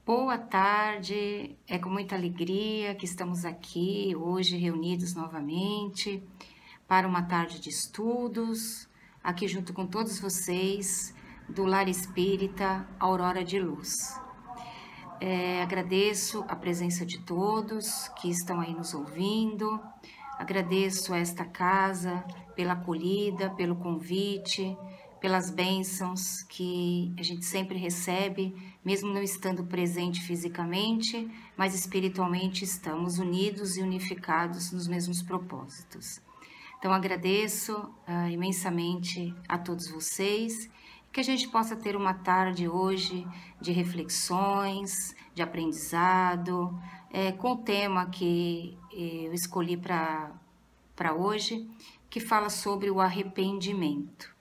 Boa tarde, é com muita alegria que estamos aqui hoje reunidos novamente para uma tarde de estudos, aqui junto com todos vocês do Lar Espírita Aurora de Luz. Agradeço a presença de todos que estão aí nos ouvindo, agradeço a esta casa pela acolhida, pelo convite, pelas bênçãos que a gente sempre recebe, mesmo não estando presente fisicamente, mas espiritualmente estamos unidos e unificados nos mesmos propósitos. Então agradeço imensamente a todos vocês, que a gente possa ter uma tarde hoje de reflexões, de aprendizado, com o tema que eu escolhi para hoje, que fala sobre o arrependimento.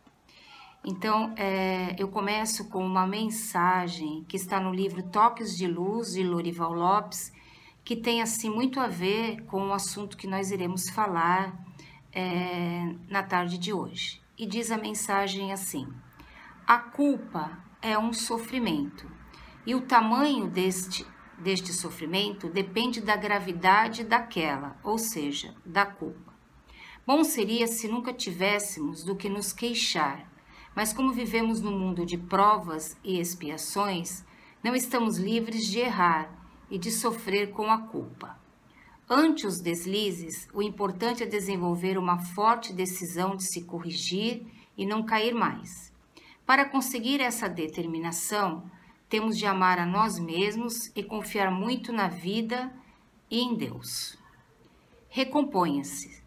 Então, eu começo com uma mensagem que está no livro Toques de Luz, de Lorival Lopes, que tem, assim, muito a ver com o assunto que nós iremos falar na tarde de hoje. E diz a mensagem assim: a culpa é um sofrimento, e o tamanho deste sofrimento depende da gravidade daquela, ou seja, da culpa. Bom seria se nunca tivéssemos do que nos queixar, mas como vivemos num mundo de provas e expiações, não estamos livres de errar e de sofrer com a culpa. Ante os deslizes, o importante é desenvolver uma forte decisão de se corrigir e não cair mais. Para conseguir essa determinação, temos de amar a nós mesmos e confiar muito na vida e em Deus. Recomponha-se.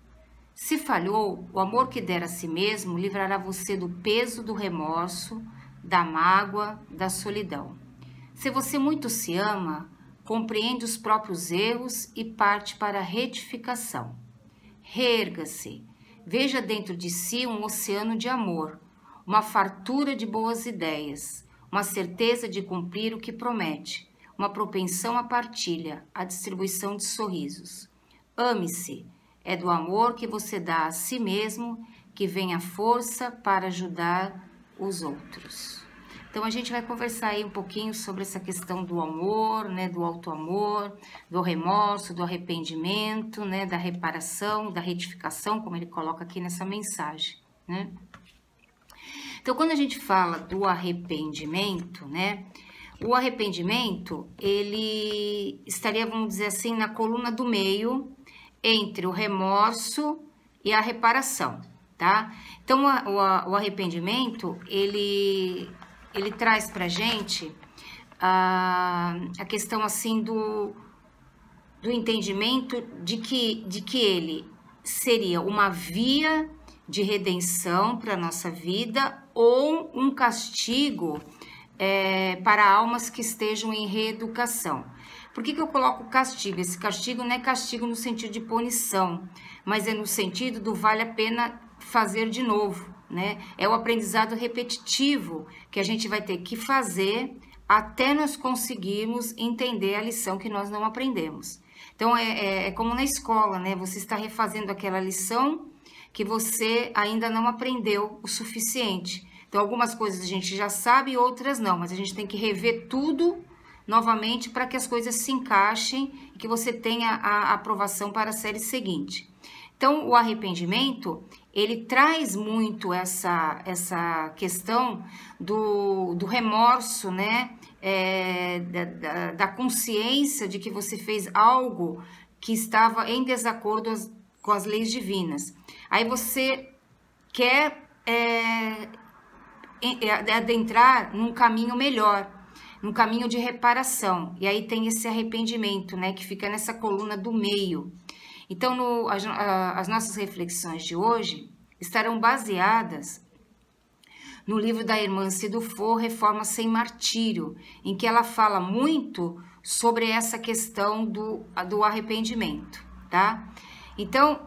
Se falhou, o amor que der a si mesmo livrará você do peso do remorso, da mágoa, da solidão. Se você muito se ama, compreende os próprios erros e parte para a retificação. Reerga-se, veja dentro de si um oceano de amor, uma fartura de boas ideias, uma certeza de cumprir o que promete, uma propensão à partilha, à distribuição de sorrisos. Ame-se. É do amor que você dá a si mesmo que vem a força para ajudar os outros. Então a gente vai conversar aí um pouquinho sobre essa questão do amor, né, do auto-amor, do remorso, do arrependimento, né, da reparação, da retificação, como ele coloca aqui nessa mensagem, né? Então quando a gente fala do arrependimento, né, o arrependimento, ele estaria, vamos dizer assim, na coluna do meio, entre o remorso e a reparação, tá? Então, o arrependimento, ele traz pra gente a questão, assim, do entendimento de que ele seria uma via de redenção para a nossa vida ou um castigo para almas que estejam em reeducação. Por que eu coloco castigo? Esse castigo não é castigo no sentido de punição, mas é no sentido do vale a pena fazer de novo, né? É o aprendizado repetitivo que a gente vai ter que fazer até nós conseguirmos entender a lição que nós não aprendemos. Então, é como na escola, né? Você está refazendo aquela lição que você ainda não aprendeu o suficiente. Então, algumas coisas a gente já sabe e outras não, mas a gente tem que rever tudo novamente para que as coisas se encaixem e que você tenha a aprovação para a série seguinte. Então, o arrependimento, ele traz muito essa questão do remorso, né? Da consciência de que você fez algo que estava em desacordo com as leis divinas. Aí você quer adentrar num caminho melhor, num caminho de reparação, e aí tem esse arrependimento, né, que fica nessa coluna do meio. Então, as nossas reflexões de hoje estarão baseadas no livro da irmã Cidufo, Reforma Sem Martírio, em que ela fala muito sobre essa questão do arrependimento, tá? Então,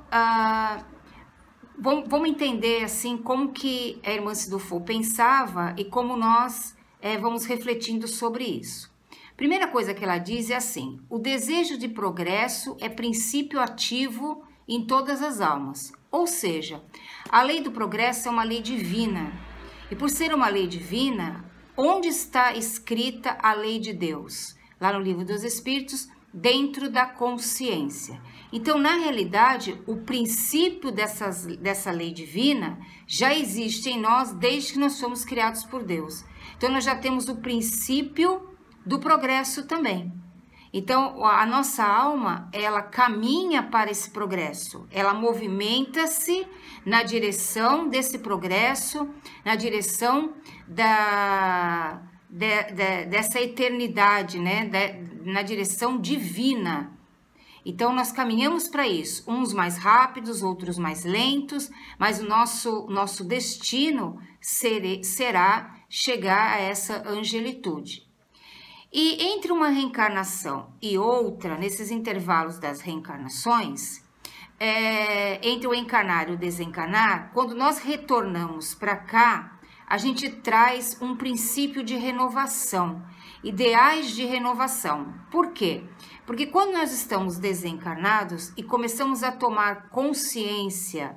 vamos entender, assim, como que a irmã Cidufo pensava e como nós vamos refletindo sobre isso. Primeira coisa que ela diz é assim: o desejo de progresso é princípio ativo em todas as almas. Ou seja, a lei do progresso é uma lei divina. E por ser uma lei divina, onde está escrita a lei de Deus? lá no Livro dos Espíritos, dentro da consciência. Então, na realidade, o princípio dessa lei divina já existe em nós desde que nós fomos criados por Deus. Então, nós já temos o princípio do progresso também. Então, a nossa alma, ela caminha para esse progresso, ela movimenta-se na direção desse progresso, na direção dessa eternidade, né? Na direção divina. Então, nós caminhamos para isso, uns mais rápidos, outros mais lentos, mas o nosso destino será chegar a essa angelitude. E entre uma reencarnação e outra, nesses intervalos das reencarnações, entre o encarnar e o desencarnar, quando nós retornamos para cá, a gente traz um princípio de renovação, ideais de renovação. Por quê? Porque quando nós estamos desencarnados e começamos a tomar consciência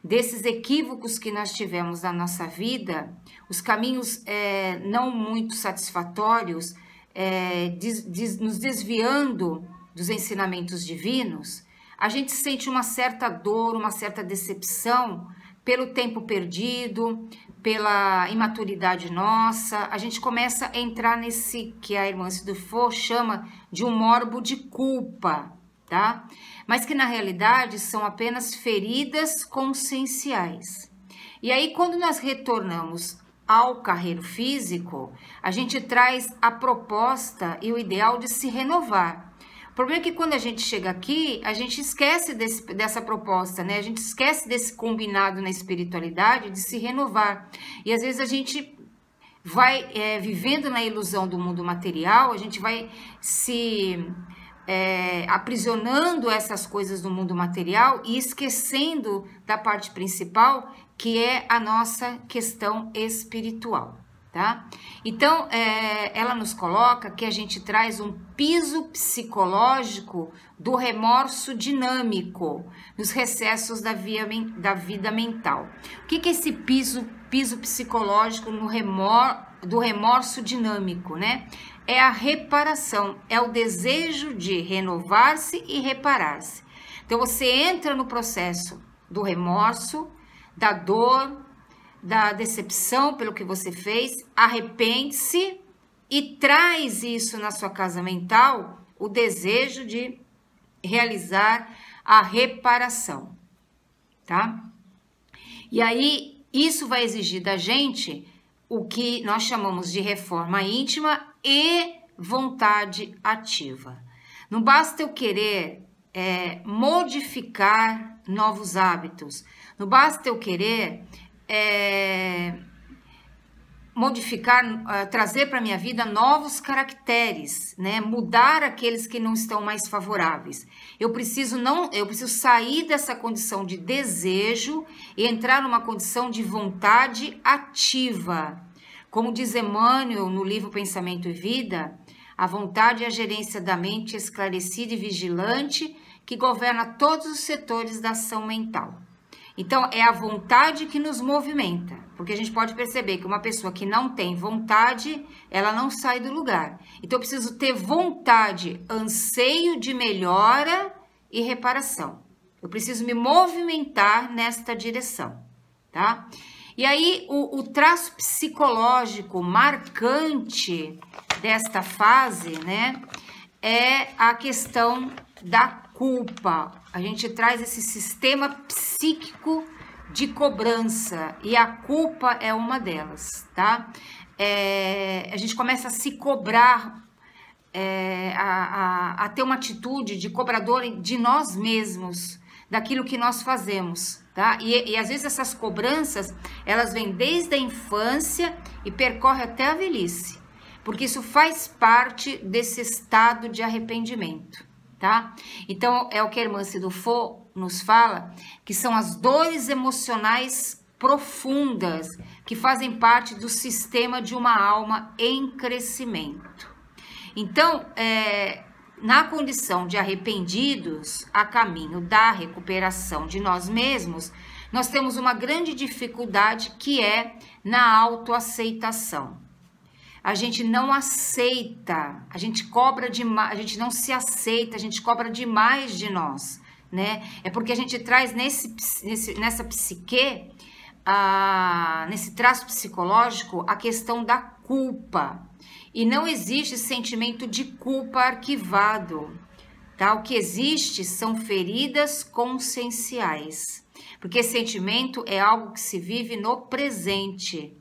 desses equívocos que nós tivemos na nossa vida, os caminhos não muito satisfatórios, nos desviando dos ensinamentos divinos, a gente sente uma certa dor, uma certa decepção pelo tempo perdido, pela imaturidade nossa. A gente começa a entrar nesse que a irmã Cidufo chama de um morbo de culpa, tá? Mas que na realidade são apenas feridas conscienciais. E aí, quando nós retornamos ao carreiro físico, a gente traz a proposta e o ideal de se renovar. O problema é que quando a gente chega aqui, a gente esquece dessa proposta, né? A gente esquece desse combinado na espiritualidade de se renovar. E às vezes a gente vai vivendo na ilusão do mundo material, a gente vai se aprisionando essas coisas do mundo material e esquecendo da parte principal, que é a nossa questão espiritual, tá? Então, ela nos coloca que a gente traz um piso psicológico do remorso dinâmico nos recessos da vida mental. O que é esse piso psicológico do remorso dinâmico, né? É a reparação, é o desejo de renovar-se e reparar-se. Então, você entra no processo do remorso, da dor, da decepção pelo que você fez, arrepende-se e traz isso na sua casa mental, o desejo de realizar a reparação, tá? E aí, isso vai exigir da gente o que nós chamamos de reforma íntima e vontade ativa. Não basta eu querer modificar novos hábitos, não basta eu querer trazer para a minha vida novos caracteres, né? Mudar aqueles que não estão mais favoráveis. Eu preciso sair dessa condição de desejo e entrar numa condição de vontade ativa. Como diz Emmanuel no livro Pensamento e Vida, a vontade é a gerência da mente esclarecida e vigilante que governa todos os setores da ação mental. Então, é a vontade que nos movimenta, porque a gente pode perceber que uma pessoa que não tem vontade, ela não sai do lugar. Então, eu preciso ter vontade, anseio de melhora e reparação. Eu preciso me movimentar nesta direção, tá? E aí, o traço psicológico marcante desta fase, né, é a questão da culpa. A gente traz esse sistema psíquico de cobrança e a culpa é uma delas, tá? A gente começa a se cobrar, a ter uma atitude de cobrador de nós mesmos, daquilo que nós fazemos, tá? E às vezes essas cobranças, elas vêm desde a infância e percorrem até a velhice, porque isso faz parte desse estado de arrependimento, tá? Então, é o que a irmã Cidufo nos fala, que são as dores emocionais profundas que fazem parte do sistema de uma alma em crescimento. Então, na condição de arrependidos, a caminho da recuperação de nós mesmos, nós temos uma grande dificuldade que é na autoaceitação. a gente não aceita, a gente cobra demais, a gente não se aceita, a gente cobra demais de nós, né? É porque a gente traz nessa psique, nesse traço psicológico, a questão da culpa. E não existe sentimento de culpa arquivado, tá? O que existe são feridas conscienciais, porque sentimento é algo que se vive no presente.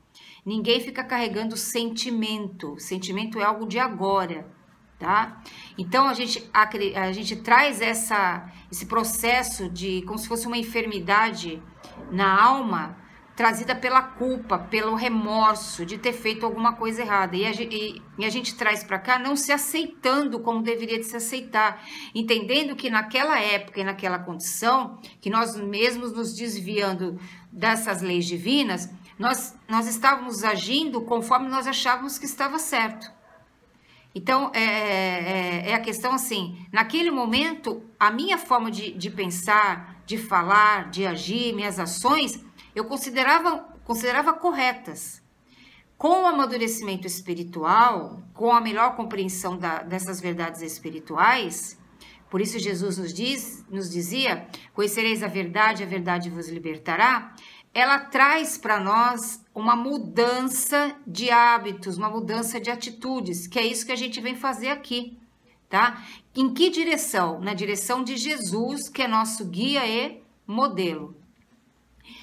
Ninguém fica carregando sentimento. Sentimento é algo de agora, tá? Então, a gente traz esse processo de como se fosse uma enfermidade na alma, trazida pela culpa, pelo remorso de ter feito alguma coisa errada. E a gente traz para cá não se aceitando como deveria de se aceitar, entendendo que naquela época e naquela condição, que nós mesmos nos desviando dessas leis divinas, nós estávamos agindo conforme nós achávamos que estava certo. Então, é a questão assim, naquele momento, a minha forma de pensar, de falar, de agir, minhas ações, eu considerava corretas. Com o amadurecimento espiritual, com a melhor compreensão dessas verdades espirituais, por isso Jesus nos dizia, conhecereis a verdade vos libertará. Ela traz para nós uma mudança de hábitos, uma mudança de atitudes, que é isso que a gente vem fazer aqui, tá? Em que direção? Na direção de Jesus, que é nosso guia e modelo.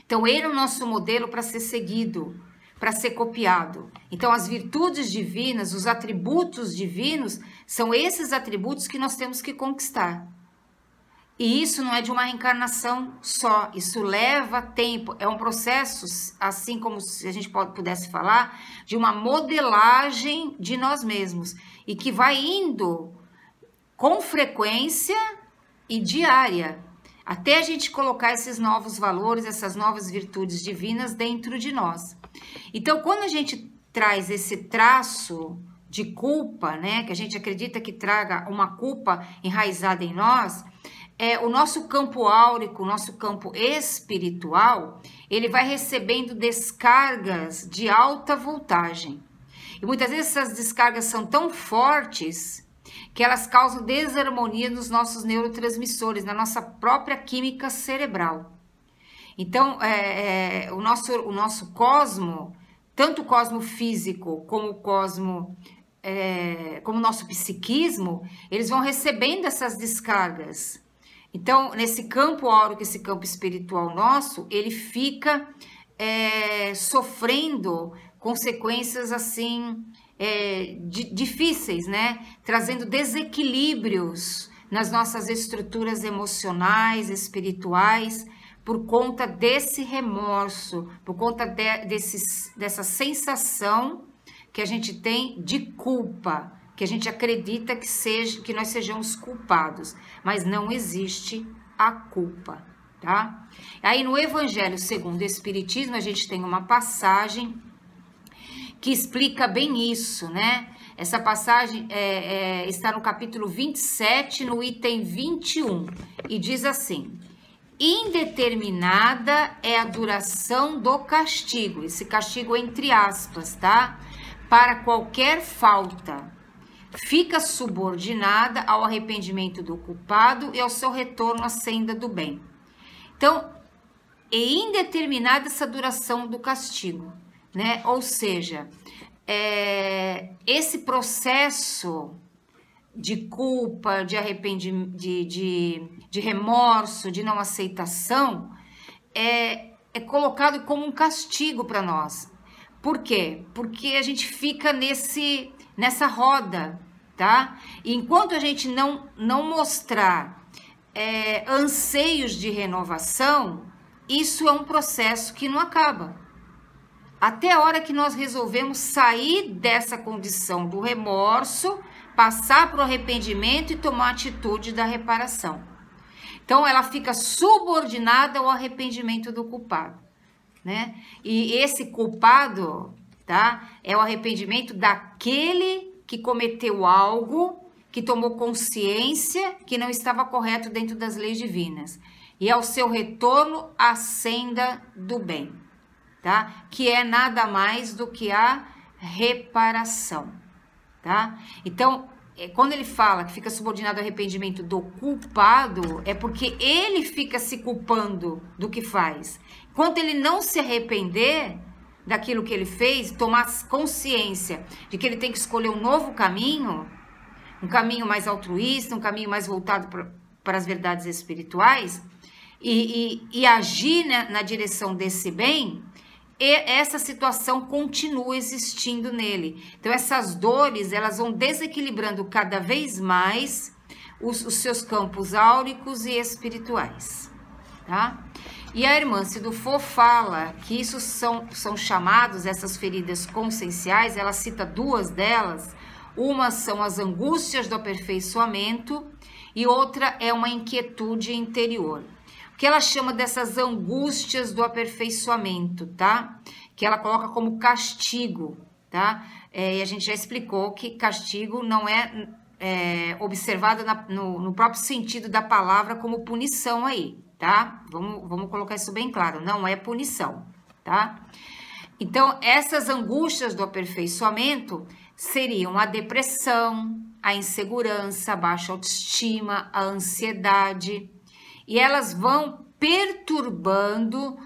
Então, ele é o nosso modelo para ser seguido, para ser copiado. Então, as virtudes divinas, os atributos divinos, são esses atributos que nós temos que conquistar. E isso não é de uma reencarnação só, isso leva tempo, é um processo, assim como se a gente pudesse falar, de uma modelagem de nós mesmos, e que vai indo com frequência e diária, até a gente colocar esses novos valores, essas novas virtudes divinas dentro de nós. Então, quando a gente traz esse traço de culpa, né, que a gente acredita que traga uma culpa enraizada em nós, o nosso campo áurico, o nosso campo espiritual, ele vai recebendo descargas de alta voltagem. E muitas vezes essas descargas são tão fortes que elas causam desarmonia nos nossos neurotransmissores, na nossa própria química cerebral. Então, o nosso cosmo, tanto o cosmo físico como o cosmo, como o nosso psiquismo, eles vão recebendo essas descargas. Então, nesse campo áurico, esse campo espiritual nosso, ele fica sofrendo consequências assim difíceis, né? Trazendo desequilíbrios nas nossas estruturas emocionais, espirituais, por conta desse remorso, por conta dessa sensação que a gente tem de culpa, que a gente acredita que nós sejamos culpados, mas não existe a culpa, tá? Aí no Evangelho segundo o Espiritismo, a gente tem uma passagem que explica bem isso, né? Essa passagem está no capítulo 27, no item 21, e diz assim: indeterminada é a duração do castigo, esse castigo entre aspas, tá? Para qualquer falta. Fica subordinada ao arrependimento do culpado e ao seu retorno à senda do bem. Então, é indeterminada essa duração do castigo, né? Ou seja, esse processo de culpa, de arrependimento, de remorso, de não aceitação, é colocado como um castigo para nós. Por quê? Porque a gente fica nessa roda, tá? E enquanto a gente não mostrar anseios de renovação, isso é um processo que não acaba. Até a hora que nós resolvemos sair dessa condição do remorso, passar para o arrependimento e tomar a atitude da reparação. Então, ela fica subordinada ao arrependimento do culpado, né? E esse culpado, tá? É o arrependimento daquele que cometeu algo, que tomou consciência que não estava correto dentro das leis divinas. E ao seu retorno à senda do bem, tá? Que é nada mais do que a reparação, tá? Então, quando ele fala que fica subordinado ao arrependimento do culpado, é porque ele fica se culpando do que faz. Enquanto ele não se arrepender daquilo que ele fez, tomar consciência de que ele tem que escolher um novo caminho, um caminho mais altruísta, um caminho mais voltado para as verdades espirituais, e agir na direção desse bem, essa situação continua existindo nele. Então, essas dores, elas vão desequilibrando cada vez mais os seus campos áuricos e espirituais, tá? E a irmã Sidufo fala que isso são chamados, essas feridas conscienciais, ela cita duas delas. Uma são as angústias do aperfeiçoamento e outra é uma inquietude interior. O que ela chama dessas angústias do aperfeiçoamento, tá? Que ela coloca como castigo, tá? E a gente já explicou que castigo não é observado no próprio sentido da palavra como punição aí, tá? Vamos colocar isso bem claro, não é punição, tá? Então, essas angústias do aperfeiçoamento seriam a depressão, a insegurança, a baixa autoestima, a ansiedade, e elas vão perturbando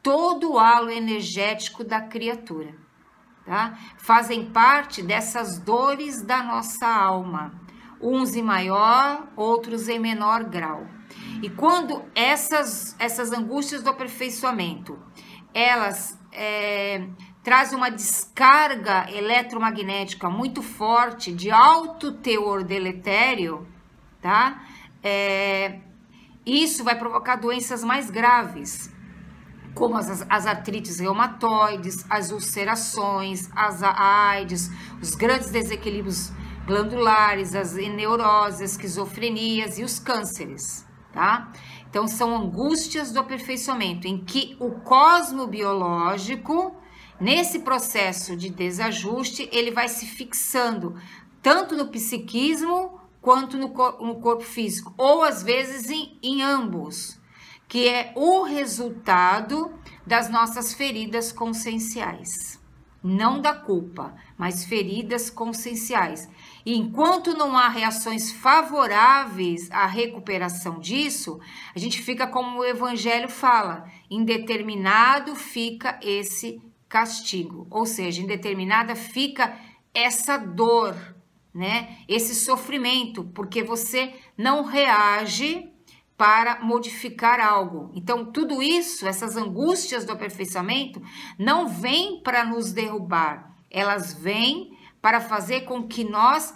todo o halo energético da criatura, tá? Fazem parte dessas dores da nossa alma, uns em maior, outros em menor grau. E quando essas angústias do aperfeiçoamento, elas trazem uma descarga eletromagnética muito forte, de alto teor deletério, tá? Isso vai provocar doenças mais graves, como as artrites reumatoides, as ulcerações, as AIDS, os grandes desequilíbrios glandulares, as neuroses, as esquizofrenias e os cânceres, tá? Então, são angústias do aperfeiçoamento, em que o cosmo biológico, nesse processo de desajuste, ele vai se fixando tanto no psiquismo quanto no corpo físico, ou às vezes em ambos, que é o resultado das nossas feridas conscienciais. Não da culpa, mas feridas conscienciais. E enquanto não há reações favoráveis à recuperação disso, a gente fica como o Evangelho fala, indeterminado fica esse castigo, ou seja, indeterminada fica essa dor, né? Esse sofrimento, porque você não reage para modificar algo. Então, tudo isso, essas angústias do aperfeiçoamento, não vêm para nos derrubar, elas vêm para fazer com que nós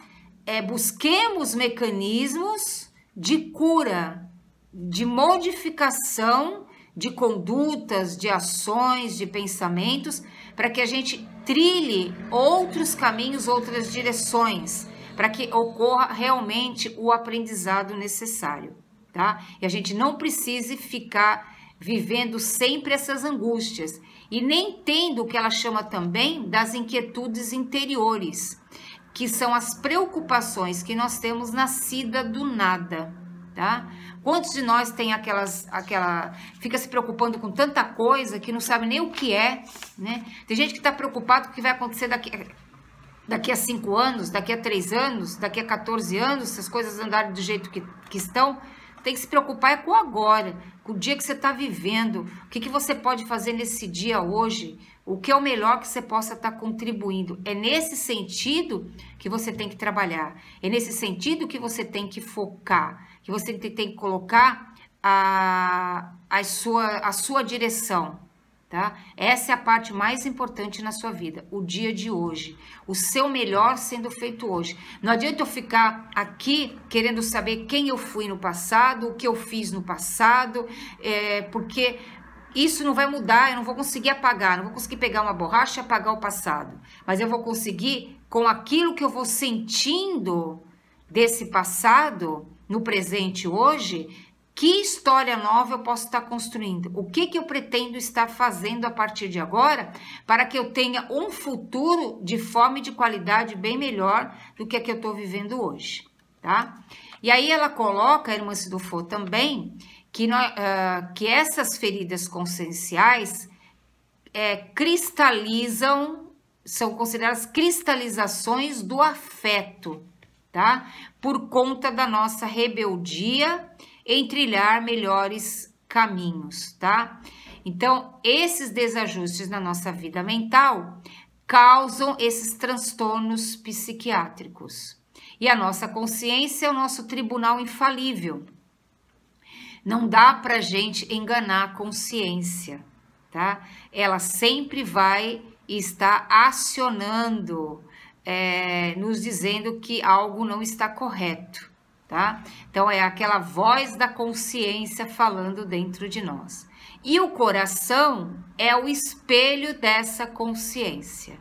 busquemos mecanismos de cura, de modificação de condutas, de ações, de pensamentos, para que a gente trilhe outros caminhos, outras direções, para que ocorra realmente o aprendizado necessário, tá? E a gente não precise ficar vivendo sempre essas angústias e nem tendo o que ela chama também das inquietudes interiores, que são as preocupações que nós temos nascida do nada, tá? Quantos de nós tem fica se preocupando com tanta coisa que não sabe nem o que é, né? Tem gente que está preocupado com o que vai acontecer daqui a 5 anos, daqui a 3 anos, daqui a 14 anos, se as coisas andarem do jeito que estão. Tem que se preocupar com o agora, com o dia que você está vivendo, o que você pode fazer nesse dia hoje, o que é o melhor que você possa estar contribuindo. É nesse sentido que você tem que trabalhar, é nesse sentido que você tem que focar, que você tem que colocar a sua direção, tá? Essa é a parte mais importante na sua vida, o dia de hoje, o seu melhor sendo feito hoje. Não adianta eu ficar aqui querendo saber quem eu fui no passado, o que eu fiz no passado, porque isso não vai mudar, eu não vou conseguir apagar, não vou conseguir pegar uma borracha e apagar o passado, mas eu vou conseguir, com aquilo que eu vou sentindo desse passado, no presente hoje, que história nova eu posso estar construindo? O que eu pretendo estar fazendo a partir de agora para que eu tenha um futuro de forma e de qualidade bem melhor do que a que eu estou vivendo hoje, tá? E aí ela coloca, a irmã Sidufo também, que essas feridas conscienciais cristalizam são consideradas cristalizações do afeto, tá? Por conta da nossa rebeldia em trilhar melhores caminhos, tá? Então, esses desajustes na nossa vida mental causam esses transtornos psiquiátricos. E a nossa consciência é o nosso tribunal infalível. Não dá pra gente enganar a consciência, tá? Ela sempre vai estar acionando, nos dizendo que algo não está correto, tá? Então, é aquela voz da consciência falando dentro de nós. E o coração é o espelho dessa consciência.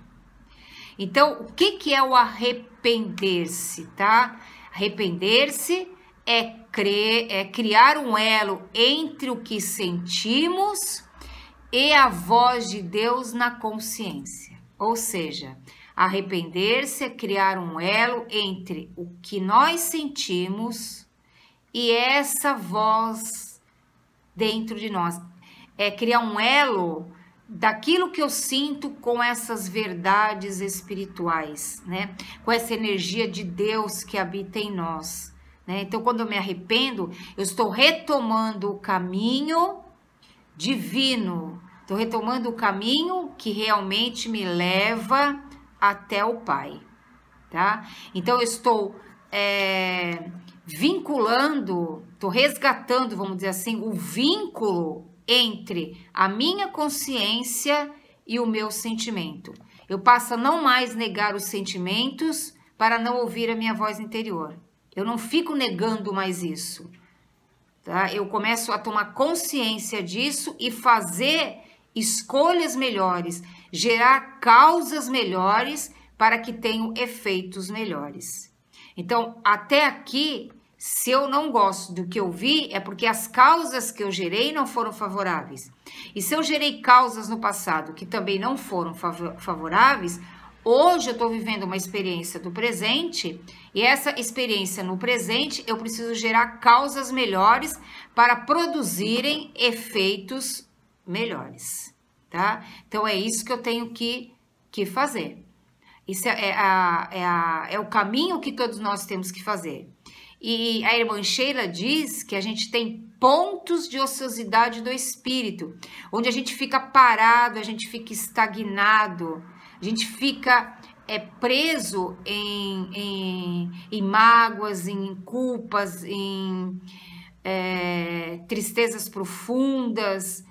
Então, o que é o arrepender-se, tá? Arrepender-se é criar um elo entre o que sentimos e a voz de Deus na consciência. Ou seja, arrepender-se é criar um elo entre o que nós sentimos e essa voz dentro de nós. É criar um elo daquilo que eu sinto com essas verdades espirituais, né? Com essa energia de Deus que habita em nós, né? Então, quando eu me arrependo, eu estou retomando o caminho divino, estou retomando o caminho que realmente me leva até o Pai, tá? Então, eu estou vinculando, estou resgatando, vamos dizer assim, o vínculo entre a minha consciência e o meu sentimento. Eu passo a não mais negar os sentimentos para não ouvir a minha voz interior. Eu não fico negando mais isso, tá? Eu começo a tomar consciência disso e fazer escolhas melhores, gerar causas melhores para que tenham efeitos melhores. Então, até aqui, se eu não gosto do que eu vi, é porque as causas que eu gerei não foram favoráveis. E se eu gerei causas no passado que também não foram favoráveis, hoje eu estou vivendo uma experiência do presente, e essa experiência no presente eu preciso gerar causas melhores para produzirem efeitos melhores, tá? Então é isso que eu tenho que fazer. Isso é o caminho que todos nós temos que fazer. E a irmã Sheila diz que a gente tem pontos de ociosidade do espírito, onde a gente fica parado, a gente fica estagnado, a gente fica preso em mágoas, em culpas, em tristezas profundas,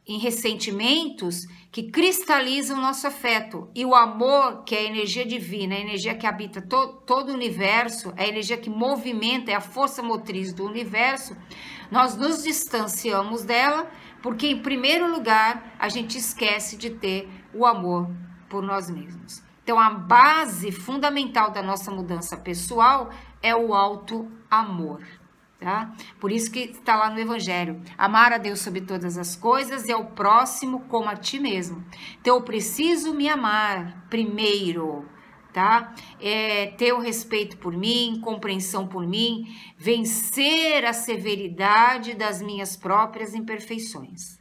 em ressentimentos que cristalizam o nosso afeto. E o amor, que é a energia divina, a energia que habita todo o universo, a energia que movimenta, é a força motriz do universo, nós nos distanciamos dela porque, em primeiro lugar, a gente esquece de ter o amor por nós mesmos. Então, a base fundamental da nossa mudança pessoal é o auto-amor. Tá? Por isso que está lá no Evangelho, amar a Deus sobre todas as coisas e ao próximo como a ti mesmo. Então eu preciso me amar primeiro, tá? Ter o respeito por mim, compreensão por mim, vencer a severidade das minhas próprias imperfeições.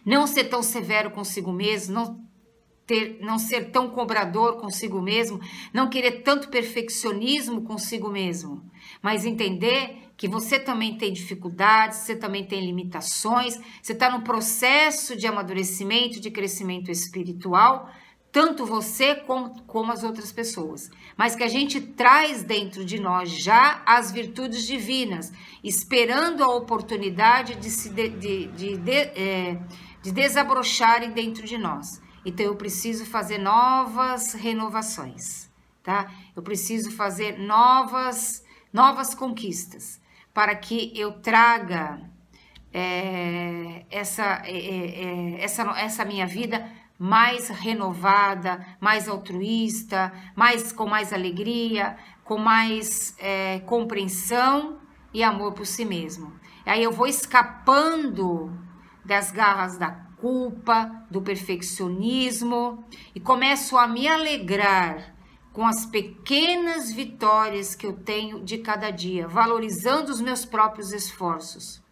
Não ser tão severo consigo mesmo, não ser tão cobrador consigo mesmo, não querer tanto perfeccionismo consigo mesmo, mas entender que você também tem dificuldades, você também tem limitações, você está no processo de amadurecimento, de crescimento espiritual, tanto você como as outras pessoas, mas que a gente traz dentro de nós já as virtudes divinas, esperando a oportunidade de desabrocharem dentro de nós. Então, eu preciso fazer novas renovações, tá? Eu preciso fazer novas conquistas para que eu traga essa minha vida mais renovada, mais altruísta, com mais alegria, com mais compreensão e amor por si mesmo. Aí eu vou escapando das garras da culpa, do perfeccionismo e começo a me alegrar com as pequenas vitórias que eu tenho de cada dia, valorizando os meus próprios esforços.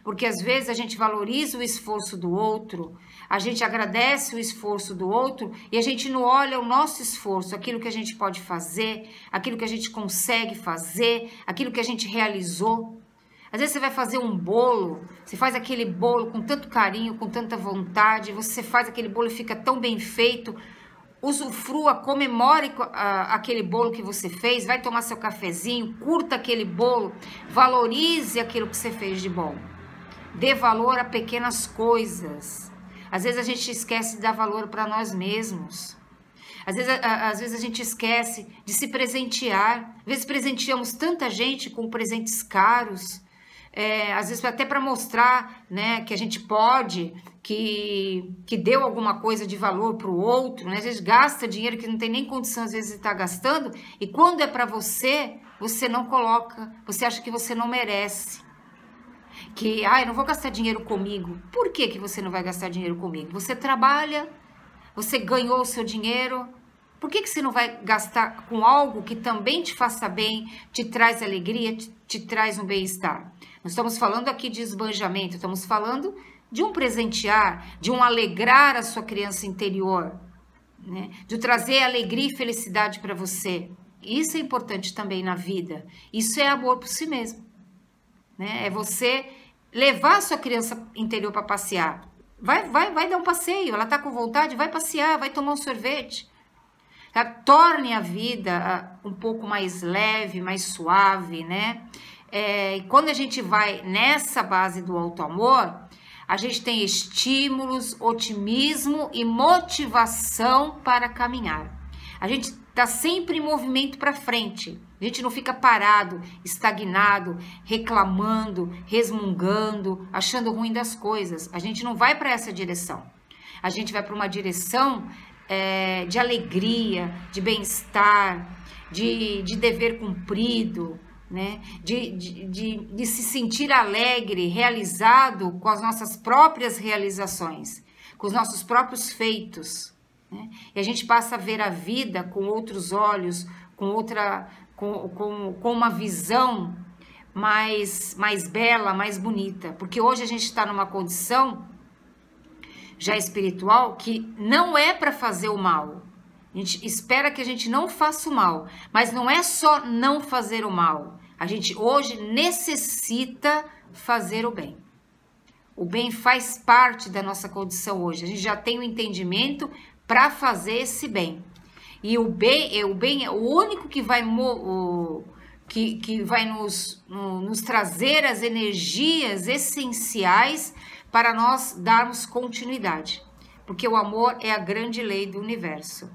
Porque às vezes a gente valoriza o esforço do outro, a gente agradece o esforço do outro e a gente não olha o nosso esforço, aquilo que a gente pode fazer, aquilo que a gente consegue fazer, aquilo que a gente realizou. Às vezes você vai fazer um bolo, você faz aquele bolo com tanto carinho, com tanta vontade, você faz aquele bolo e fica tão bem feito, usufrua, comemore aquele bolo que você fez, vai tomar seu cafezinho, curta aquele bolo, valorize aquilo que você fez de bom. Dê valor a pequenas coisas. Às vezes a gente esquece de dar valor para nós mesmos. Às vezes a gente esquece de se presentear. Às vezes presenteamos tanta gente com presentes caros. Às vezes até para mostrar, né, que a gente pode, que deu alguma coisa de valor para o outro, né? Às vezes gasta dinheiro que não tem nem condição, às vezes, de estar gastando, e quando é para você, você não coloca, você acha que você não merece. Que, eu não vou gastar dinheiro comigo. Por que você não vai gastar dinheiro comigo? Você trabalha, você ganhou o seu dinheiro, por que você não vai gastar com algo que também te faça bem, te traz alegria, te traz um bem-estar? Não estamos falando aqui de esbanjamento, estamos falando de um presentear, de um alegrar a sua criança interior, né? De trazer alegria e felicidade para você. Isso é importante também na vida. Isso é amor por si mesmo, né? É você levar a sua criança interior para passear. Vai dar um passeio, ela está com vontade, vai passear, vai tomar um sorvete. Tá? Torne a vida um pouco mais leve, mais suave, né? E quando a gente vai nessa base do auto-amor, a gente tem estímulos, otimismo e motivação para caminhar. A gente está sempre em movimento para frente. A gente não fica parado, estagnado, reclamando, resmungando, achando ruim das coisas. A gente não vai para essa direção. A gente vai para uma direção de alegria, de bem-estar, de dever cumprido, né? De se sentir alegre, realizado com as nossas próprias realizações, com os nossos próprios feitos, né? E a gente passa a ver a vida com outros olhos, com uma visão mais bela, mais bonita, porque hoje a gente está numa condição já espiritual que não é para fazer o mal. A gente espera que a gente não faça o mal, mas não é só não fazer o mal. A gente hoje necessita fazer o bem. O bem faz parte da nossa condição hoje. A gente já tem o entendimento para fazer esse bem. E o bem é o único que vai nos trazer as energias essenciais para nós darmos continuidade. Porque o amor é a grande lei do universo.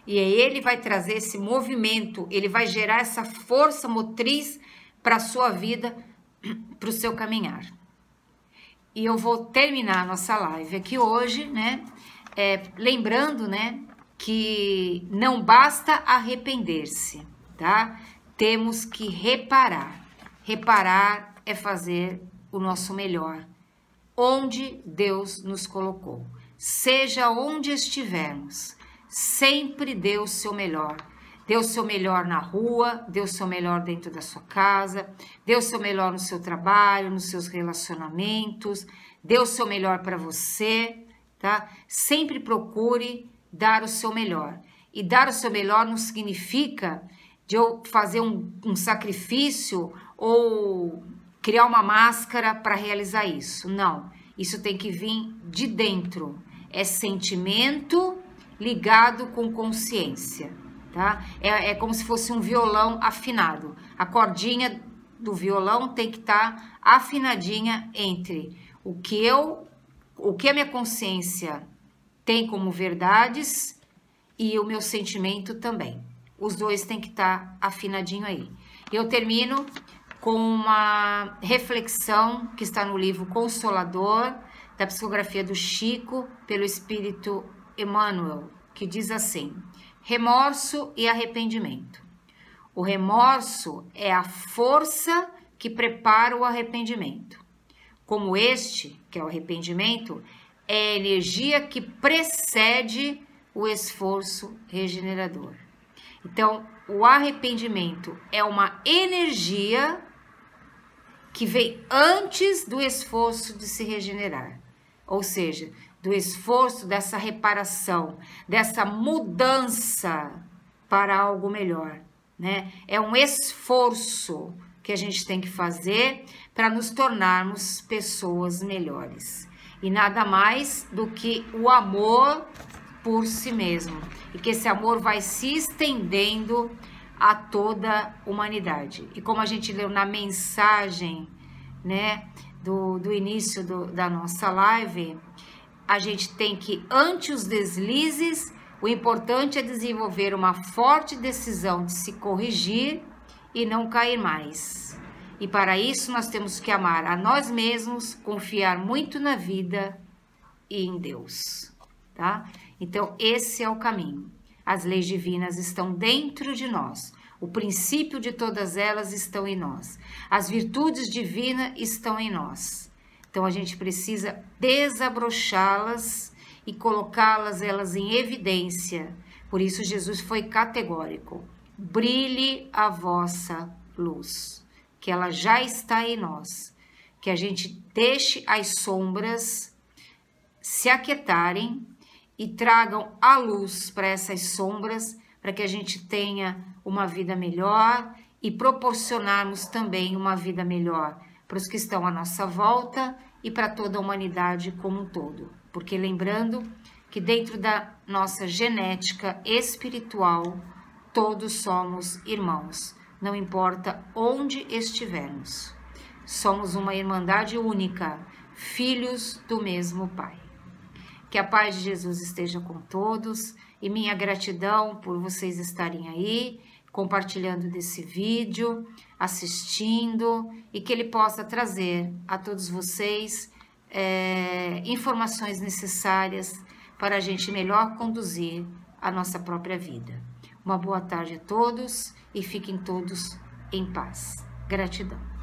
E ele vai trazer esse movimento, ele vai gerar essa força motriz para a sua vida, para o seu caminhar. E eu vou terminar a nossa live aqui hoje, né? Lembrando, né, que não basta arrepender-se, tá? Temos que reparar. Reparar é fazer o nosso melhor, onde Deus nos colocou. Seja onde estivermos, sempre dê o seu melhor. Dê o seu melhor na rua, dê o seu melhor dentro da sua casa, dê o seu melhor no seu trabalho, nos seus relacionamentos, dê o seu melhor para você, tá? Sempre procure dar o seu melhor. E dar o seu melhor não significa de eu fazer um sacrifício ou criar uma máscara para realizar isso. Não, isso tem que vir de dentro. É sentimento ligado com consciência, tá? É como se fosse um violão afinado. A cordinha do violão tem que estar afinadinha entre o que a minha consciência tem como verdades e o meu sentimento também. Os dois têm que estar afinadinho aí. Eu termino com uma reflexão que está no livro Consolador, da psicografia do Chico, pelo Espírito Emmanuel, que diz assim: remorso e arrependimento. O remorso é a força que prepara o arrependimento. Como este, que é o arrependimento, é a energia que precede o esforço regenerador. Então, o arrependimento é uma energia que vem antes do esforço de se regenerar, ou seja, do esforço dessa reparação, dessa mudança para algo melhor, né? É um esforço que a gente tem que fazer para nos tornarmos pessoas melhores. E nada mais do que o amor por si mesmo. E que esse amor vai se estendendo a toda a humanidade. E como a gente leu na mensagem, né, do início da nossa live, a gente tem que, ante os deslizes, o importante é desenvolver uma forte decisão de se corrigir e não cair mais. E para isso nós temos que amar a nós mesmos, confiar muito na vida e em Deus, tá? Então esse é o caminho. As leis divinas estão dentro de nós. O princípio de todas elas estão em nós. As virtudes divinas estão em nós. Então a gente precisa desabrochá-las e colocá-las em evidência. Por isso Jesus foi categórico. Brilhe a vossa luz, que ela já está em nós. Que a gente deixe as sombras se aquietarem e tragam a luz para essas sombras, para que a gente tenha uma vida melhor e proporcionarmos também uma vida melhor para os que estão à nossa volta e para toda a humanidade como um todo. Porque lembrando que dentro da nossa genética espiritual, todos somos irmãos, não importa onde estivermos. Somos uma irmandade única, filhos do mesmo Pai. Que a paz de Jesus esteja com todos e minha gratidão por vocês estarem aí, compartilhando desse vídeo, assistindo e que ele possa trazer a todos vocês informações necessárias para a gente melhor conduzir a nossa própria vida. Uma boa tarde a todos e fiquem todos em paz. Gratidão.